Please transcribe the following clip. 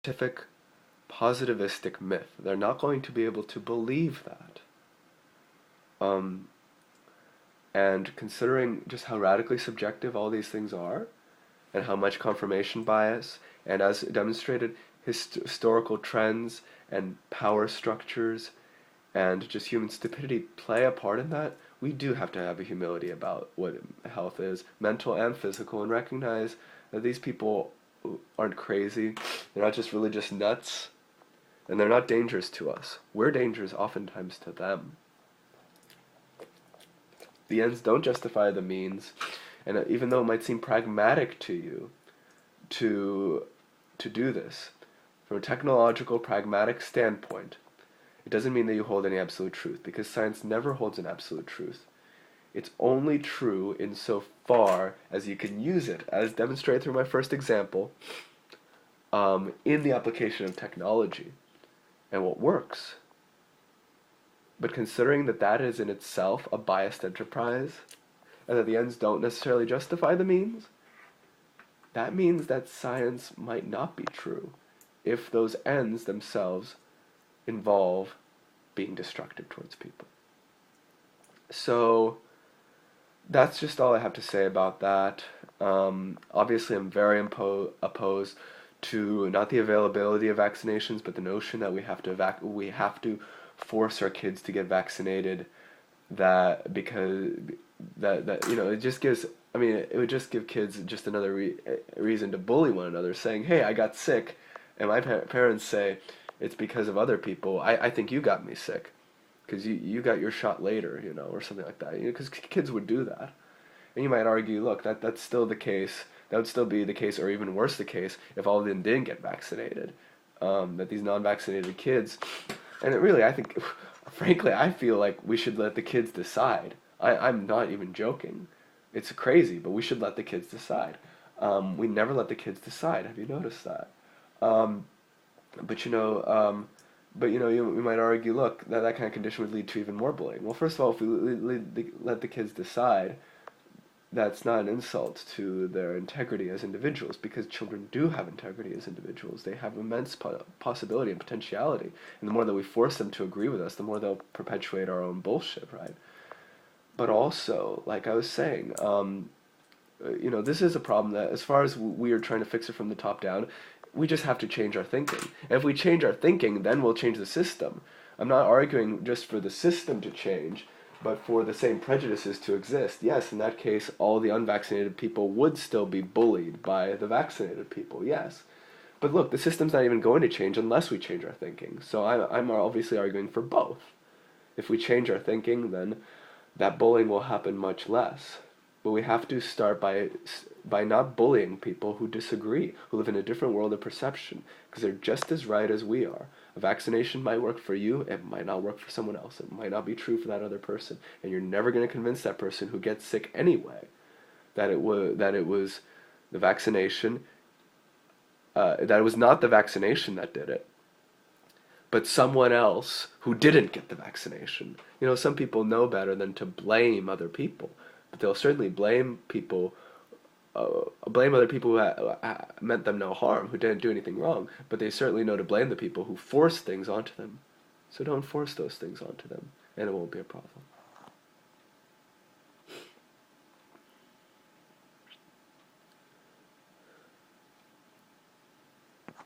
scientific positivistic myth. They're not going to be able to believe that. Um, and considering just how radically subjective all these things are, and how much confirmation bias, and as demonstrated, historical trends and power structures and just human stupidity play a part in that, we do have to have a humility about what health is, mental and physical, and recognize that these people aren't crazy, they're not just religious nuts, and they're not dangerous to us. We're dangerous oftentimes to them. The ends don't justify the means, and even though it might seem pragmatic to you to do this, from a technological, pragmatic standpoint, it doesn't mean that you hold any absolute truth, because science never holds an absolute truth. It's only true insofar as you can use it, as demonstrated through my first example, in the application of technology and what works. But considering that that is in itself a biased enterprise, and that the ends don't necessarily justify the means, that means that science might not be true if those ends themselves involve being destructive towards people. So that's just all I have to say about that. Obviously, I'm very opposed to not the availability of vaccinations, but the notion that we have to force our kids to get vaccinated. That because that it just gives. I mean, it would just give kids just another reason to bully one another, saying, "Hey, I got sick," and my parents say, "It's because of other people. I think you got me sick, because you got your shot later, or something like that." Because kids would do that, and you might argue, look, that's still the case. That would still be the case, or even worse, the case if all of them didn't get vaccinated. That these non-vaccinated kids, and it really, I think, frankly, I feel like we should let the kids decide. I'm not even joking. It's crazy, but we should let the kids decide. We never let the kids decide. Have you noticed that? Um, but you might argue, look, that kind of condition would lead to even more bullying. Well, first of all, if we let the kids decide, that's not an insult to their integrity as individuals, because children do have integrity as individuals. They have immense possibility and potentiality, and the more that we force them to agree with us, the more they'll perpetuate our own bullshit, right? But also, like I was saying, this is a problem that, as far as we are trying to fix it from the top down, we just have to change our thinking. And if we change our thinking, then we'll change the system. I'm not arguing just for the system to change, but for the same prejudices to exist. Yes, in that case, all the unvaccinated people would still be bullied by the vaccinated people, yes. But look, the system's not even going to change unless we change our thinking. So I'm obviously arguing for both. If we change our thinking, then that bullying will happen much less. But we have to start by not bullying people who disagree, who live in a different world of perception, because they're just as right as we are. A vaccination might work for you, it might not work for someone else. It might not be true for that other person, and you're never going to convince that person who gets sick anyway that it was the vaccination, that it was not the vaccination that did it, but someone else who didn't get the vaccination. Some people know better than to blame other people, but they'll certainly blame other people who meant them no harm, who didn't do anything wrong, but they certainly know to blame the people who forced things onto them. So don't force those things onto them, and it won't be a problem.